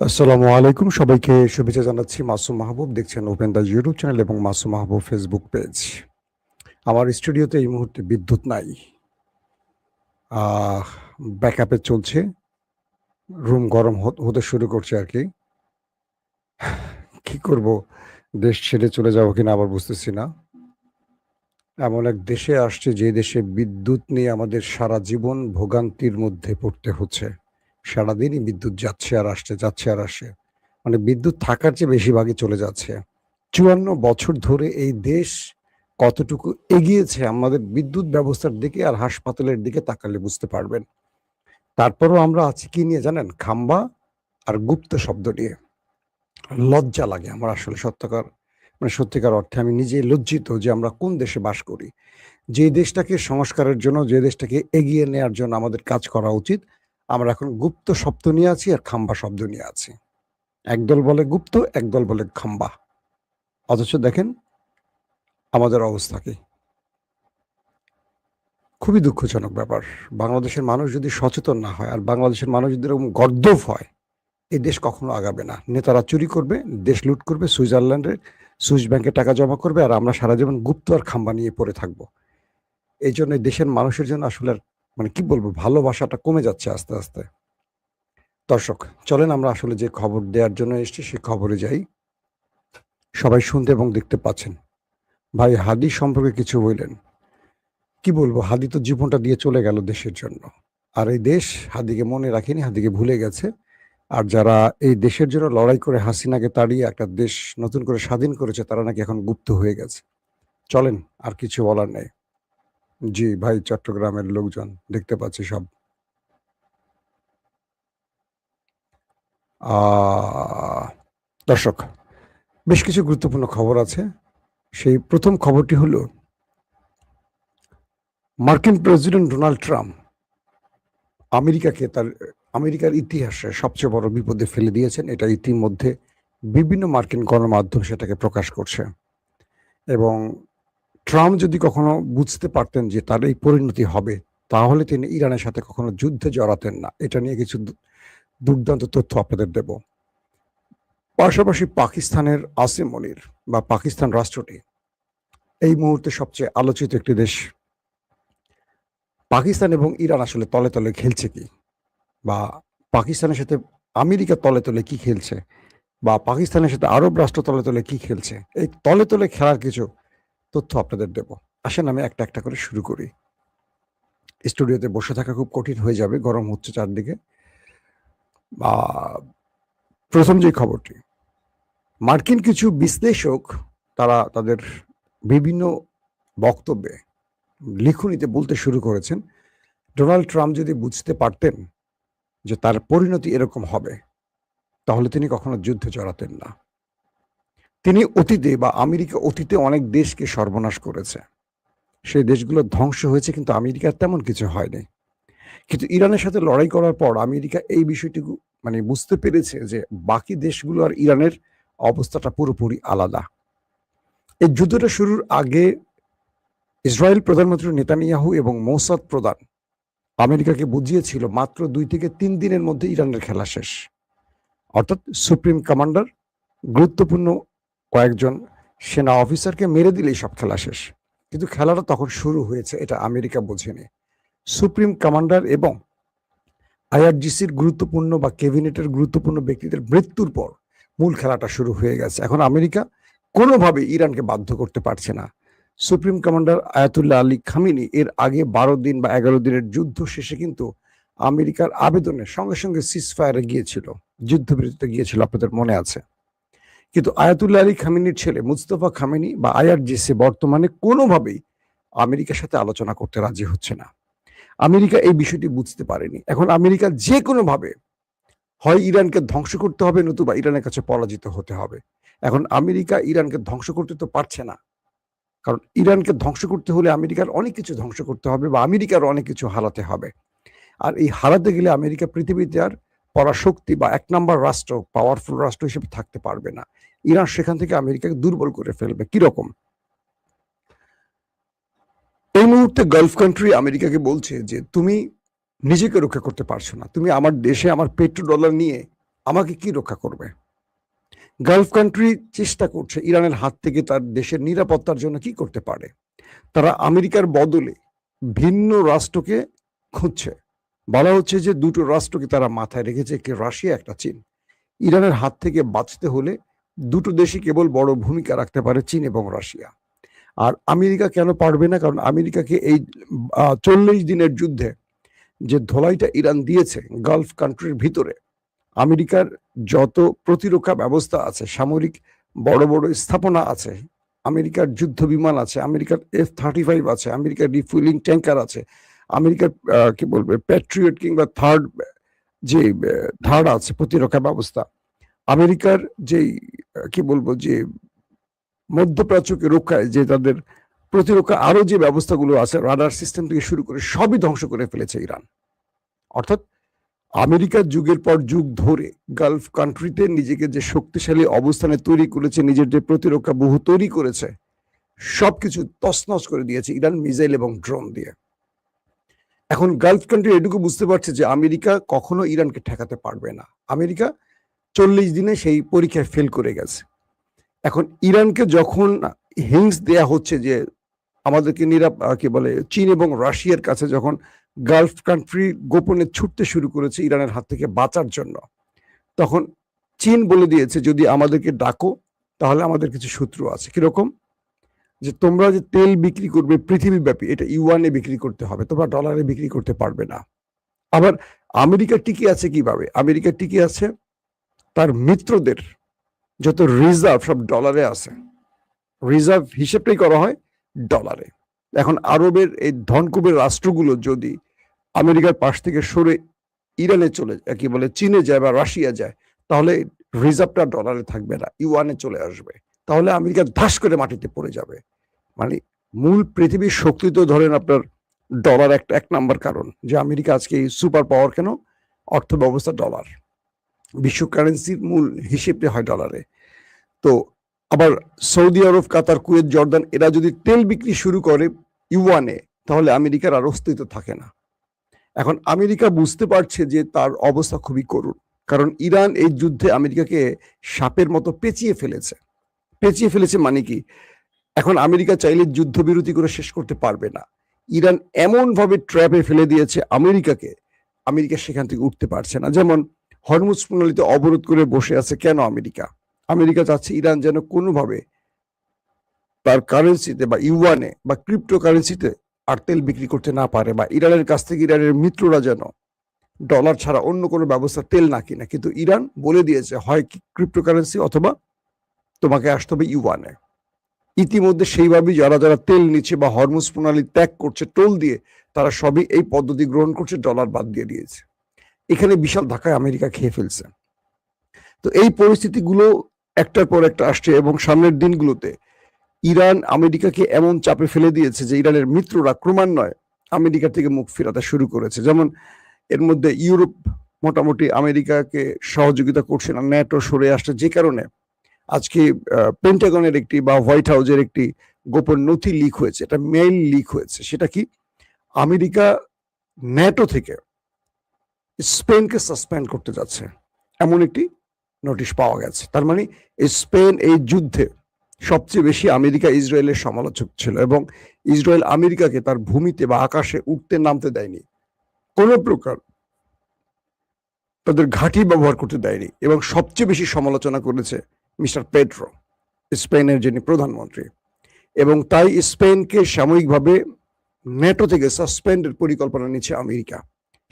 আসসালামু আলাইকুম, সবাইকে শুভেচ্ছা জানাচ্ছি। মাসুম মাহবুব দেখছেন ওপেন দ্য ইউটিউব চ্যানেল এবং মাসুম মাহবুব ফেসবুক পেজ। আমার স্টুডিওতে এই মুহূর্তে বিদ্যুৎ নাই। আহ ব্যাকআপে চলছে। রুম গরম হতে শুরু করছে আরকি। কি করব? দেশ ছেড়ে চলে যাবো কিনা আবার বুঝতেছি না। এমন এক দেশে আসছি যে দেশে বিদ্যুৎ নিয়ে আমাদের সারা জীবন ভোগান্তির মধ্যে পড়তে হচ্ছে। সারাদিনই বিদ্যুৎ যাচ্ছে আর আসছে, যাচ্ছে আর আসছে। মানে বিদ্যুৎ থাকার চেয়ে বেশিরভাগই চলে যাচ্ছে। ৫৪ বছর ধরে এই দেশ কতটুকু এগিয়েছে আমাদের বিদ্যুৎ ব্যবস্থার দিকে আর হাসপাতালের দিকে তাকালে বুঝতে পারবেন। তারপরেও আমরা আছি কি নিয়ে জানেন? খাম্বা আর গুপ্ত শব্দ নিয়ে। লজ্জা লাগে আমার আসলে সত্যিকার অর্থে আমি নিজেই লজ্জিত যে আমরা কোন দেশে বাস করি। যে দেশটাকে সংস্কারের জন্য, যে দেশটাকে এগিয়ে নেয়ার জন্য আমাদের কাজ করা উচিত, আমরা এখন গুপ্ত শব্দ নিয়ে আছি আর খাম্বা শব্দ নিয়ে আছি। একদল বলে গুপ্ত, একদল বলে খাম্বা। অথচ দেখেন আমাদের অবস্থা কি? খুবই দুঃখজনক ব্যাপার। বাংলাদেশের মানুষ যদি সচেতন না হয় আর বাংলাদেশের মানুষ যদি এরকম গর্দভ হয়, এই দেশ কখনো আগাবে না। নেতারা চুরি করবে, দেশ লুট করবে, সুইস ব্যাংকে টাকা জমা করবে আর আমরা সারা জীবন গুপ্ত আর খাম্বা নিয়ে পড়ে থাকবো। এইজন্য দেশের মানুষের জন্য আসলে আর মানে কি বলবো, ভালোবাসাটা কমে যাচ্ছে আস্তে, আস্তে। দর্শক, চলেন আমরা আসলে যে খবর দেওয়ার জন্য এসেছি সে খবরে যাই। সবাই শুনতে এবং দেখতে পাচ্ছেন। ভাই হাদী সম্পর্কে কিছু বললেন। কি বলবো, হাদী তো জীবনটা দিয়ে চলে গেল দেশের জন্য। আর এই দেশ হাদীকে মনে রাখেনি, হাদীকে ভুলে গেছে। আর যারা এই দেশের জন্য লড়াই করে হাসিনাকে তাড়িয়ে একটা দেশ নতুন করে স্বাধীন করেছে তারা নাকি এখন গুপ্ত হয়ে গেছে। চলেন, আর কিছু বলার নেই। জি ভাই, চট্টগ্রামের লোকজন দেখতে পাচ্ছি সব। আহ দর্শক, বেশ কিছু গুরুত্বপূর্ণ খবর আছে। সেই প্রথম খবরটি হলো মার্কিন প্রেসিডেন্ট ডোনাল্ড ট্রাম্প আমেরিকার ইতিহাসে সবচেয়ে বড় বিপদে ফেলে দিয়েছেন। এটা ইতিমধ্যে বিভিন্ন মার্কিন গণমাধ্যম সেটাকে প্রকাশ করছে। এবং ট্রাম্প যদি কখনো বুঝতে পারতেন যে তার এই পরিণতি হবে, তাহলে তিনি ইরানের সাথে কখনো যুদ্ধে জড়াতেন না। এটা নিয়ে কিছু দুর্দান্ত তথ্য আপনাদের দেব। পাশাপাশি পাকিস্তানের আসিম মনির বা পাকিস্তান রাষ্ট্রটি এই মুহূর্তে সবচেয়ে আলোচিত একটি দেশ। পাকিস্তান এবং ইরান আসলে তলে তলে খেলছে কি, বা পাকিস্তানের সাথে আমেরিকা তলে তলে কি খেলছে, বা পাকিস্তানের সাথে আরব রাষ্ট্র তলে তলে কি খেলছে, এই তলে তলে খেলার কিছু তথ্য আপনাদের দেব। আসেন আমি একটা একটা করে শুরু করি। স্টুডিওতে বসে থাকা খুব কঠিন হয়ে যাবে, গরম হচ্ছে চারদিকে। প্রথম যে খবরটি, মার্কিন কিছু বিশ্লেষক তারা তাদের বিভিন্ন বক্তব্যে লিখনিতে বলতে শুরু করেছেন, ডোনাল্ড ট্রাম্প যদি বুঝতে পারতেন যে তার পরিণতি এরকম হবে, তাহলে তিনি কখনো যুদ্ধে জড়াতেন না। তিনি অতীতে বা আমেরিকা অতীতে অনেক দেশকে সর্বনাশ করেছে। সেই দেশগুলো ধ্বংস হয়েছে, কিন্তু আমেরিকার তেমন কিছু হয়নি। কিন্তু ইরানের সাথে লড়াই করার পর আমেরিকা এই বিষয়টুকু মানে বুঝতে পেরেছে যে বাকি দেশগুলো আর ইরানের অবস্থাটা পুরোপুরি আলাদা। এই যুদ্ধটা শুরুর আগে ইসরায়েল প্রধানমন্ত্রী নেতানিয়াহু এবং মোসাদ প্রধান আমেরিকাকে বুঝিয়েছিল মাত্র ২ থেকে ৩ দিনের মধ্যে ইরানের খেলা শেষ। অর্থাৎ সুপ্রিম কমান্ডার গুরুত্বপূর্ণ কয়েকজন সেনা অফিসারকে মেরে দিলেই সব খেলা শেষ। কিন্তু খেলাটা তখন শুরু হয়েছে, এটা আমেরিকা বোঝেনি। সুপ্রিম কমান্ডার এবং আইআরজিসির গুরুত্বপূর্ণ বা ক্যাবিনেটের গুরুত্বপূর্ণ ব্যক্তিদের মৃত্যুর পর মূল খেলাটা শুরু হয়ে গেছে। এখন আমেরিকা কোনোভাবে ইরানকে বাধ্য করতে পারছে না। Supreme commander Ayatollah Ali Khamenei এর আগে ১২ দিন বা ১১ দিনের যুদ্ধ শেষে কিন্তু আমেরিকার আবেদনে সঙ্গে সঙ্গে সিজফায়ারে গিয়েছিল, যুদ্ধবিরতিতে গিয়েছিল, আপনাদের মনে আছে। কিন্তু আয়াতুল্লাহ আলী খামেনির ছেলে মুস্তফা খামেনি বা আইআরজিসি বর্তমানে কোনোভাবেই আমেরিকার সাথে আলোচনা করতে রাজি হচ্ছে না। আমেরিকা এই বিষয়টি বুঝতে পারেনি। এখন আমেরিকা যে কোনোভাবে হয় ইরানকে ধ্বংস করতে হবে, নতুবা ইরানের কাছে পরাজিত হতে হবে। এখন আমেরিকা ইরানকে ধ্বংস করতে তো পারছে না। কারণ ইরানকে ধ্বংস করতে হলে আমেরিকার অনেক কিছু ধ্বংস করতে হবে বা আমেরিকার অনেক কিছু হারাতে হবে। আর এই হারাতে গেলে আমেরিকা পৃথিবীতে আর পরাশক্তি বা ১ নাম্বার রাষ্ট্র, পাওয়ারফুল রাষ্ট্র হিসেবে থাকতে পারবে না। ইরান সেখান থেকে আমেরিকাকে দুর্বল করে ফেলবে। কিরকম? এই মুহূর্তে গালফ কান্ট্রি আমেরিকাকে বলছে যে তুমি নিজেকে রক্ষা করতে পারছো না। তুমি আমার দেশে আমার পেট্রো ডলার নিয়ে আমাকে কি রক্ষা করবে? গালফ কান্ট্রি চেষ্টা করছে ইরানের হাত থেকে তার দেশের নিরাপত্তার জন্য কি করতে পারে। তারা আমেরিকার বদলে ভিন্ন রাষ্ট্রকে খুঁজছে। বলা হচ্ছে যে দুটো রাষ্ট্রকে তারা মাথায় রেখেছে, একটি রাশিয়া, একটা চীন। ইরানের হাত থেকে বাঁচতে হলে দুটো দেশই কেবল বড় ভূমিকা রাখতে পারে, চীন এবং রাশিয়া। আর আমেরিকা কেন পারবে না? কারণ আমেরিকাকে এই 40 দিনের যুদ্ধে যে ধোলাইটা ইরান দিয়েছে গালফ কান্ট্রির ভিতরে, আমেরিকার যত প্রতিরক্ষা ব্যবস্থা আছে, সামরিক বড় বড় স্থাপনা আছে, আমেরিকার যুদ্ধ বিমান আছে, আমেরিকার F-35 আছে, আমেরিকার রিফুয়েলিং ট্যাঙ্কার আছে, আমেরিকার কি বলবে প্যাট্রিয়ট কিংবা থার্ড আছে প্রতিরক্ষা ব্যবস্থা, আমেরিকার যেই কি বলবো যে মধ্যপ্রাচ্যকে রক্ষায় যে তাদের প্রতিরক্ষা আরো যে ব্যবস্থাগুলো আছে, রাডার সিস্টেম থেকে শুরু করে সবই ধ্বংস করে ফেলেছে ইরান। অর্থাৎ আমেরিকার যুগের পর যুগ ধরে গালফ কান্ট্রিতে নিজেকে যে শক্তিশালী অবস্থানে তৈরি করেছে, নিজের যে প্রতিরক্ষা বহু তৈরি করেছে, সবকিছু তছনছ করে দিয়েছে ইরান মিসাইল এবং ড্রোন দিয়ে। এখন গালফ কান্ট্রি এটুকু বুঝতে পারছে যে আমেরিকা কখনো ইরানকে ঠেকাতে পারবে না। আমেরিকা 40 দিনে সেই পরীক্ষায় ফেল করে গেছে। এখন ইরানকে যখন হিংস দেয়া হচ্ছে যে আমাদেরকে কি বলে চীন এবং রাশিয়ার কাছে, যখন গালফ কান্ট্রি গোপনে ছুটতে শুরু করেছে ইরানের হাত থেকে বাঁচার জন্য, তখন চীন বলে দিয়েছে যদি আমাদেরকে ডাকো তাহলে আমাদের কিছু শত্রু আছে। কিরকম? যে তোমরা যে তেল বিক্রি করবে পৃথিবীব্যাপী, এটা ইউয়ানে বিক্রি করতে হবে, তোমরা ডলারে বিক্রি করতে পারবে না। আবার আমেরিকা টিকে আছে কিভাবে? আমেরিকা টিকে আছে তার মিত্রদের যত রিজার্ভ সব ডলারে আছে, রিজার্ভ হিসেবটাই করা হয় ডলারে। এখন আরবের এই ধনকুবের রাষ্ট্রগুলো যদি আমেরিকার পাশ থেকে সরে ইরানে চলে যায়, কি বলে চীনে যায় বা রাশিয়া যায়, তাহলে রিজার্ভটা ডলারে থাকবে না, ইউয়ানে চলে আসবে। তাহলে আমেরিকা ধাস করে মাটিতে পড়ে যাবে। মানে মূল পৃথিবীর শক্তি তো ধরেন আপনার ডলার একটা এক নাম্বার কারণ যে আমেরিকা আজকে এই সুপার পাওয়ার কেন, অর্থ ব্যবস্থা ডলার, বিশ্ব কারেন্সির মূল হিসেবটা হয় ডলারে। তো আবার সৌদি আরব, কাতার, কুয়েত, জর্দান এরা যদি তেল বিক্রি শুরু করে ইউয়ানে, তাহলে আমেরিকার আর অস্তিত্ব থাকে না। এখন আমেরিকা বুঝতে পারছে যে তার অবস্থা খুবই করুণ, কারণ ইরান এই যুদ্ধে আমেরিকাকে সাপের মতো পেঁচিয়ে ফেলেছে। মানে কি, এখন আমেরিকা চাইলে যুদ্ধবিরতি করে শেষ করতে পারবে না। ইরান এমন ভাবে ট্র্যাপে ফেলে দিয়েছে আমেরিকাকে, আমেরিকা সেখান থেকে উঠতে পারছে না। যেমন হরমুজ প্রণালীতে অবরোধ করে বসে আছে কেন আমেরিকা চাচ্ছে ইরান যেন কোনোভাবে তার কারেন্সিতে বা ইউয়ানে বা ক্রিপ্টো কারেন্সিতে আর তেল বিক্রি করতে না পারে, বা ইরানের কাছ থেকে ইরানের মিত্ররা যেন ডলার ছাড়া অন্য কোনো ব্যবস্থা তেল না কিনা। কিন্তু ইরান বলে দিয়েছে হয় ক্রিপ্টো কারেন্সি অথবা তোমাকে আসতে হবে ইউয়ানে। ইতিমধ্যে সেইভাবেই যারা যারা তেল নিচ্ছে বা হরমুজ প্রণালী ত্যাগ করছে টোল দিয়ে, তারা সবই এই পদ্ধতি গ্রহণ করছে, ডলার বাদ দিয়ে দিয়েছে। এখানে বিশাল ধাক্কায় আমেরিকা খেয়ে ফেলছে। তো এই পরিস্থিতিগুলো একটার পর একটা আসছে, এবং সামনের দিনগুলোতে ইরান আমেরিকাকে এমন চাপে ফেলে দিয়েছে যে ইরানের মিত্ররা ক্রমান্বয়ে আমেরিকা থেকে মুখ ফেরাতে শুরু করেছে। যেমন এর মধ্যে ইউরোপ মোটামুটি আমেরিকাকে সহযোগিতা করছে না, ন্যাটো সরে আসছে, যে কারণে আজকে পেন্টাগনের একটি বা হোয়াইট হাউসের একটি গোপন নথি লিক হয়েছে, এটা মেইল লিক হয়েছে। সেটা কি, আমেরিকা ন্যাটো থেকে স্পেনকে সাসপেন্ড করতে যাচ্ছে, এমন একটি নোটিশ পাওয়া গেছে। তার মানে স্পেন এই যুদ্ধে সবচেয়ে বেশি আমেরিকা ইসরায়েলের সমালোচক ছিল, এবং ইসরায়েল আমেরিকাকে তার ভূমিতে বা আকাশে উঠতে নামতে দেয়নি, কোনো প্রকার তাদের ঘাঁটি ব্যবহার করতে দেয়নি, এবং সবচেয়ে বেশি সমালোচনা করেছে মিস্টার পেড্রো, স্পেনের যিনি প্রধানমন্ত্রী। এবং তাই স্পেনকে সাময়িকভাবে ন্যাটো থেকে সাসপেন্ডের পরিকল্পনা নিচ্ছে আমেরিকা।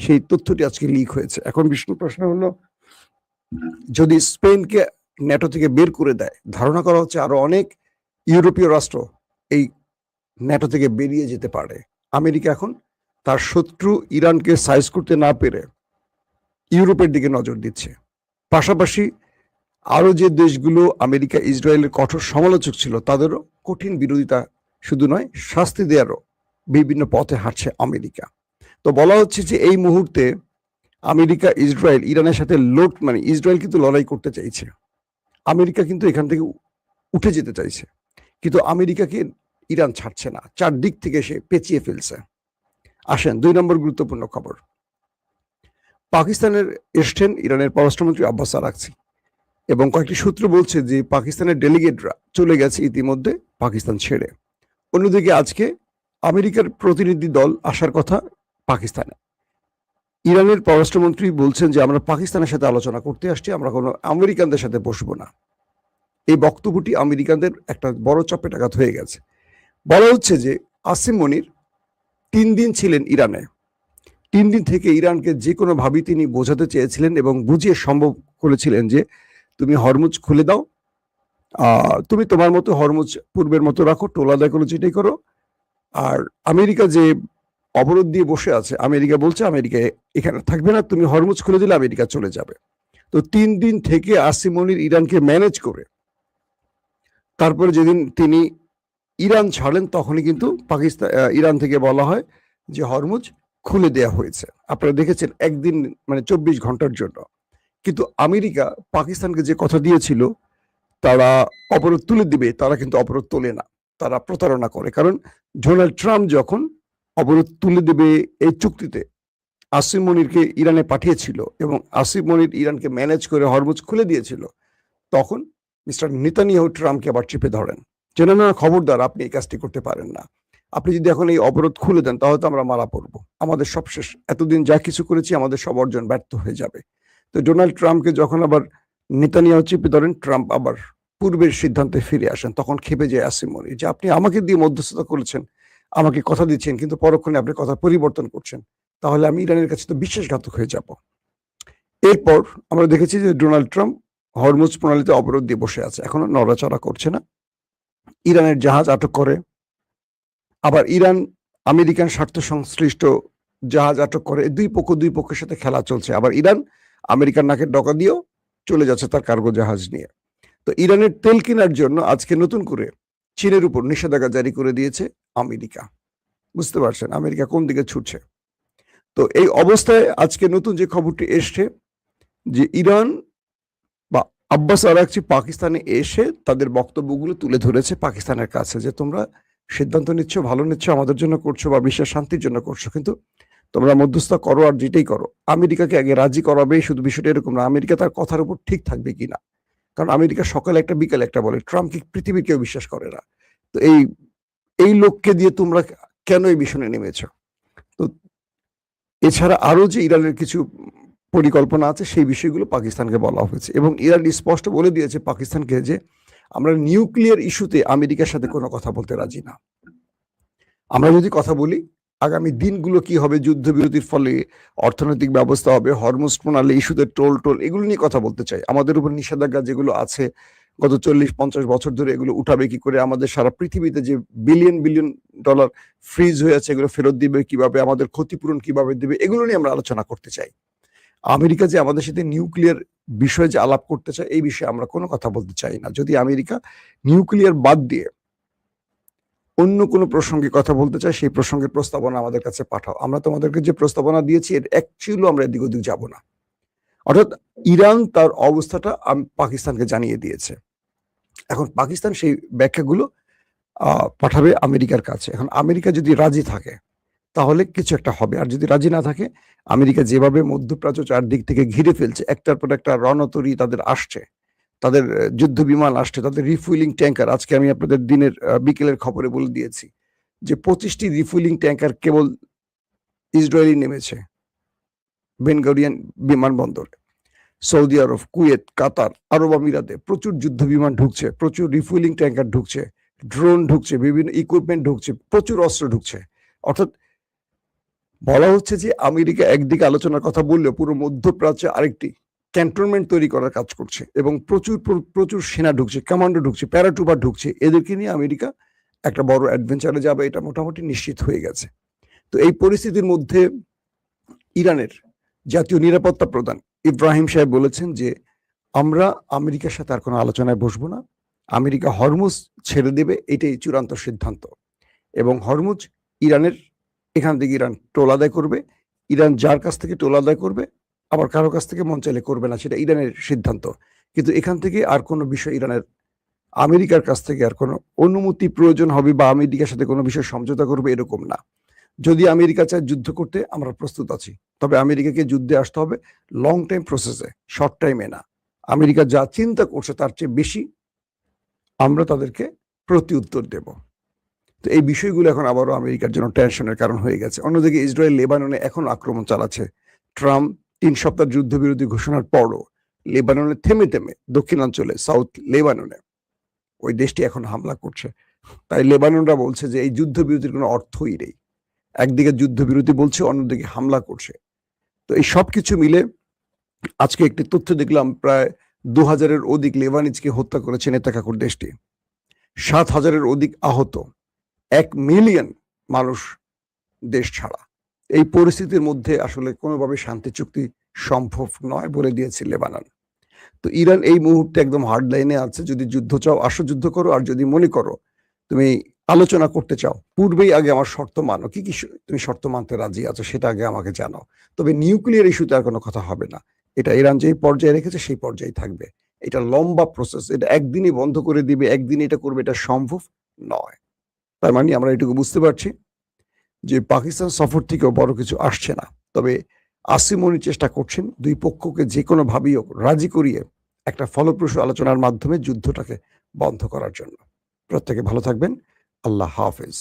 সেই তথ্যটি আজকে লিক হয়েছে। এখন প্রশ্ন হলো, যদি স্পেনকে ন্যাটো থেকে বের করে দেয়, ধারণা করা হচ্ছে আরো অনেক ইউরোপীয় রাষ্ট্র এই ন্যাটো থেকে বেরিয়ে যেতে পারে। আমেরিকা এখন তার শত্রু ইরানকে সাইজ করতে না পেরে ইউরোপের দিকে নজর দিচ্ছে। পাশাপাশি আরো যে দেশগুলো আমেরিকা ইসরায়েলের কঠোর সমালোচক ছিল, তাদেরও কঠিন বিরোধিতা শুধু নয়, শাস্তি দেওয়ারও বিভিন্ন পথে হাঁটছে আমেরিকা। তো বলা হচ্ছে যে এই মুহূর্তে আমেরিকা ইসরায়েল ইরানের সাথে মানে ইসরায়েল কিন্তু লড়াই করতে চাইছে, আমেরিকা কিন্তু এখান থেকে উঠে যেতে চাইছে, কিন্তু আমেরিকাকে ইরান ছাড়ছে না, চারদিক থেকে সে পেঁচিয়ে ফেলছে। আসেন 2 নম্বর গুরুত্বপূর্ণ খবর। পাকিস্তানের এসছেন ইরানের পররাষ্ট্রমন্ত্রী আব্বাস আরাকচি, এবং কয়েকটি সূত্র বলছে যে পাকিস্তানের ডেলিগেটরা চলে গেছে ইতিমধ্যে পাকিস্তান ছেড়ে। অন্যদিকে আজকে আমেরিকার প্রতিনিধি দল আসার কথা পাকিস্তানে। ইরানের পররাষ্ট্রমন্ত্রী বলছেন যে আমরা পাকিস্তানের সাথে আলোচনা করতে আসছি, আমরা কোনো আমেরিকানদের সাথে বসবো না। এই বক্তব্যটি আমেরিকানদের একটা বড় চপেটাঘাত হয়ে গেছে। বলা হচ্ছে যে আসিম মনির 3 দিন ছিলেন ইরানে। 3 দিন থেকে ইরানকে যে কোনোভাবেই তিনি বোঝাতে চেয়েছিলেন এবং বুঝিয়ে সম্ভব করেছিলেন যে তুমি হরমুজ খুলে দাও, তুমি তোমার মতো হরমুজ পূর্বের মতো রাখো, টোলাদায় করো, যেটাই করো। আর আমেরিকা যে অবরোধ দিয়ে বসে আছে, আমেরিকা বলছে আমেরিকা এখানে থাকবে না, তুমি হরমুজ খুলে দিলে আমেরিকা চলে যাবে। তো 3 দিন থেকে আসিম মনির ইরানকে ম্যানেজ করে তারপরে যেদিন তিনি ইরান ছাড়লেন তখনই কিন্তু পাকিস্তান ইরান থেকে বলা হয় যে হরমুজ খুলে দেয়া হয়েছে। আপনারা দেখেছেন একদিন মানে 24 ঘন্টার জন্য। কিন্তু আমেরিকা পাকিস্তানকে যে কথা দিয়েছিল তারা অবরোধ তুলে দিবে, তারা কিন্তু অবরোধ তোলে না, তারা প্রতারণা করে। কারণ ডোনাল্ড ট্রাম্প যখন অবরোধ তুলে দেবে এই চুক্তিতে আসিম মনিরকে ইরানে পাঠিয়েছিল এবং আসিম মনির ইরানকে ম্যানেজ করে হরমুজ খুলে দিয়েছিল, তখন মিস্টার নেতানিয়াহু ট্রাম্পকে আবার চেপে ধরেন যে না, খবরদার, আপনি এই কাজটি করতে পারেন না। আপনি যদি এখন এই অবরোধ খুলে দেন তাহলে তো আমরা মারা পড়বো, আমাদের সব শেষ, এতদিন যা কিছু করেছি আমাদের সব অর্জন ব্যর্থ হয়ে যাবে। তো ডোনাল্ড ট্রাম্পকে যখন আবার নেতানিয়াহু চেপে ধরেন, ট্রাম্প আবার পূর্বের সিদ্ধান্তে ফিরে আসেন। তখন খেপে যায় আসিম মনির যে আপনি আমাকে দিয়ে মধ্যস্থতা করেছেন, আমাকে কথা দিচ্ছেন, কিন্তু পরক্ষণে আপনি কথা পরিবর্তন করছেন, তাহলে আমি ইরানের কাছে তো বিশ্বাসঘাতক হয়ে যাব। এরপর আমরা দেখেছি যে ডোনাল্ড ট্রাম্প হরমুজ প্রণালীতে অবরোধ দিয়ে বসে আছে, এখনো নড়াচড়া করছে না। ইরানের জাহাজ আটক করে, আবার ইরান আমেরিকান স্বার্থ সংশ্লিষ্ট জাহাজ আটক করে। দুই পক্ষের সাথে খেলা চলছে। আবার ইরান আমেরিকার নাকের ডগা দিয়েও চলে যাচ্ছে তার কার্গো জাহাজ নিয়ে। তো ইরানের তেল কেনার জন্য আজকে নতুন করে চীনের উপর নিষেধাজ্ঞা জারি করে দিয়েছে আমেরিকা। বুঝতে পারছেন আমেরিকা কোন দিকে ছুটছে। তো এই অবস্থায় আজকে নতুন যে খবরটি এসছে যে ইরান বা আব্বাস আরাকচি পাকিস্তানে এসে তাদের বক্তব্যগুলো তুলে ধরেছে পাকিস্তানের কাছে যে তোমরা সিদ্ধান্ত নিচ্ছ, ভালো নিচ্ছ, আমাদের জন্য করছো বা বিশ্বের শান্তির জন্য করছো, কিন্তু তোমরা মধ্যস্থতা করো আর যেটাই করো আমেরিকাকে আগে রাজি করাবে। শুধু বিষয়টা এরকম না, আমেরিকা তার কথার উপর ঠিক থাকবে কিনা। কারণ আমেরিকা সকালে একটা বিকালে একটা বলে, ট্রাম্প কি পৃথিবীর কেউ বিশ্বাস করে না। তো এই লোককে দিয়ে তোমরা কেন এই মিশনে নেমেছ। তো এছাড়া আরো যে ইরানের কিছু পরিকল্পনা আছে সেই বিষয়গুলো পাকিস্তানকে বলা হয়েছে এবং ইরান স্পষ্ট বলে দিয়েছে পাকিস্তানকে যে আমরা নিউক্লিয়ার ইস্যুতে আমেরিকার সাথে কোনো কথা বলতে রাজি না। আমরা যদি কথা বলি আগামী দিনগুলো কি হবে, যুদ্ধবিরতির ফলে অর্থনৈতিক ব্যবস্থা হবে, হরমুজ প্রণালী ইস্যুতে টোল এগুলো নিয়ে কথা বলতে চাই। আমাদের উপর নিষেধাজ্ঞা যেগুলো আছে গত 40-50 বছর ধরে, এগুলো উঠাবে কি করে, আমাদের সারা পৃথিবীতে যে বিলিয়ন ডলার ফ্রিজ হয়ে আছে এগুলো ফেরত দিবে কিভাবে, আমাদের ক্ষতিপূরণ কিভাবে দিবে, এগুলো নিয়ে আমরা আলোচনা করতে চাই। আমেরিকা যে আমাদের সাথে নিউক্লিয়ার বিষয়ে যে আলাপ করতে চায় এই বিষয়ে আমরা কোনো কথা বলতে চাই না। যদি আমেরিকা নিউক্লিয়ার বাদ দিয়ে অন্য কোনো প্রসঙ্গে কথা বলতে চায় সেই প্রসঙ্গের প্রস্তাবনা আমাদের কাছে পাঠাও। আমরা তোমাদেরকে যে প্রস্তাবনা দিয়েছি এর অ্যাকচুয়ালি আমরা এদিক ওদিক যাব না। অর্থাৎ ইরান তার অবস্থাটা পাকিস্তানকে জানিয়ে দিয়েছে। এখন পাকিস্তান সেই ব্যাখ্যাগুলো পাঠাবে আমেরিকার কাছে। এখন আমেরিকা যদি রাজি থাকে তাহলে কিছু একটা হবে, আর যদি রাজি না থাকে, আমেরিকা যেভাবে মধ্যপ্রাচ্য চারদিক থেকে ঘিরে ফেলছে, একটার পর একটা রণতরী তাদের আসছে, তাদের যুদ্ধ বিমান আসছে, তাদের রিফুয়েলিং ট্যাঙ্কার। আজকে আমি আপনাদের বিকেলের খবরে বলে দিয়েছি যে 25টি রিফুয়েলিং ট্যাঙ্কার কেবল ইসরায়েলি নেমেছে বেনগরিয়ান বিমানবন্দরে। সৌদি আরব, কুয়েত, কাতার, আরব আমিরাতে প্রচুর যুদ্ধ বিমান ঢুকছে, প্রচুর রিফুয়েলিং ট্যাঙ্কার ঢুকছে, ড্রোন ঢুকছে, বিভিন্ন ইকুইপমেন্ট ঢুকছে, প্রচুর অস্ত্র ঢুকছে। অর্থাৎ বলা হচ্ছে যে আমেরিকা একদিকে আলোচনার কথা বললেও পুরো মধ্যপ্রাচ্যে আরেকটি ক্যান্টনমেন্ট তৈরি করার কাজ করছে এবং প্রচুর সেনা ঢুকছে, কমান্ডো ঢুকছে, প্যারাট্রুপার ঢুকছে। এদেরকে নিয়ে আমেরিকা একটা বড় অ্যাডভেঞ্চারে যাবে, এটা মোটামুটি নিশ্চিত হয়ে গেছে। তো এই পরিস্থিতির মধ্যে ইরানের জাতীয় নিরাপত্তা প্রধান ইব্রাহিম সাহেব বলেছেন যে আমরা আমেরিকার সাথে আর কোনো আলোচনায় বসবো না, আমেরিকা হরমুজ ছেড়ে দেবে, এটাই চূড়ান্ত সিদ্ধান্ত। এবং হরমুজ ইরানের, এখান থেকে ইরান টোল আদায় করবে, ইরান যার কাছ থেকে টোল আদায় করবে আবার কারো কাছ থেকে মন চাইলে করবে না, সেটা ইরানের সিদ্ধান্ত। কিন্তু এখান থেকে আর কোনো বিষয় ইরানের আমেরিকার কাছ থেকে আর কোনো অনুমতি প্রয়োজন হবে বা আমেরিকার সাথে কোনো বিষয় সমঝোতা করবে এরকম না। যদি আমেরিকা চায় যুদ্ধ করতে, আমরা প্রস্তুত আছি। তবে আমেরিকাকে যুদ্ধে আসতে হবে লং টাইম প্রসেসে, শর্ট টাইমে না। আমেরিকা যা চিন্তা করছে তার চেয়ে বেশি আমরা তাদেরকে প্রতি উত্তর দেব। তো এই বিষয়গুলো এখন আবারও আমেরিকার জন্য টেনশনের কারণ হয়ে গেছে। অন্যদিকে ইসরায়েল লেবাননে এখন আক্রমণ চালাচ্ছে। ট্রাম্প ৩ সপ্তাহ যুদ্ধবিরতি ঘোষণার পরও লেবাননে থেমে থেমে দক্ষিণাঞ্চলে সাউথ লেবাননে ওই দেশটি এখন হামলা করছে। তাই লেবাননরা বলছে যে এই যুদ্ধবিরতির কোনো অর্থই নেই। একদিকে যুদ্ধবিরতি বলছে, অন্যদিকে হামলা করছে। তো এই সবকিছু মিলে আজকে একটি তথ্য দেখলাম, প্রায় ২,০০০-এর অধিক লেবানিজকে হত্যা করেছে নেতাকাকুর দেশটি। ৭,০০০-এর অধিক আহত, ১ মিলিয়ন মানুষ দেশ ছাড়া। এই পরিস্থিতির মধ্যে আসলে কোনোভাবে শান্তি চুক্তি সম্ভব নয় বলে দিয়েছে লেবানন। তো ইরান এই মুহূর্তে একদম হার্ড লাইনে আছে। যদি যুদ্ধ চাও আসো, যুদ্ধ করো। আর যদি মনে করো তুমি আলোচনা করতে চাও, পূর্বেই আগে আমার শর্ত মানো। কি কি তুমি শর্ত মানতে রাজি আছো সেটা আগে আমাকে জানাও। তবে নিউক্লিয়ার ইস্যুতে আর কোনো কথা হবে না। এটা ইরান যেই পর্যায়ে রেখেছে সেই পর্যায়ে থাকবে। এটা লম্বা প্রসেস। এটা একদিনই বন্ধ করে দিবে, একদিন এটা করবে, এটা সম্ভব নয়। তার মানে আমরা এটুকু বুঝতে পারছি যে পাকিস্তান সফর থেকেও বড় কিছু আসছে না। তবে আসিম মনির চেষ্টা করছেন দুই পক্ষকে যে কোনো ভাবেই হোক রাজি করিয়ে একটা ফলপ্রসূ আলোচনার মাধ্যমে যুদ্ধটাকে বন্ধ করার জন্য। প্রত্যেকে ভালো থাকবেন। আল্লাহ হাফেজ।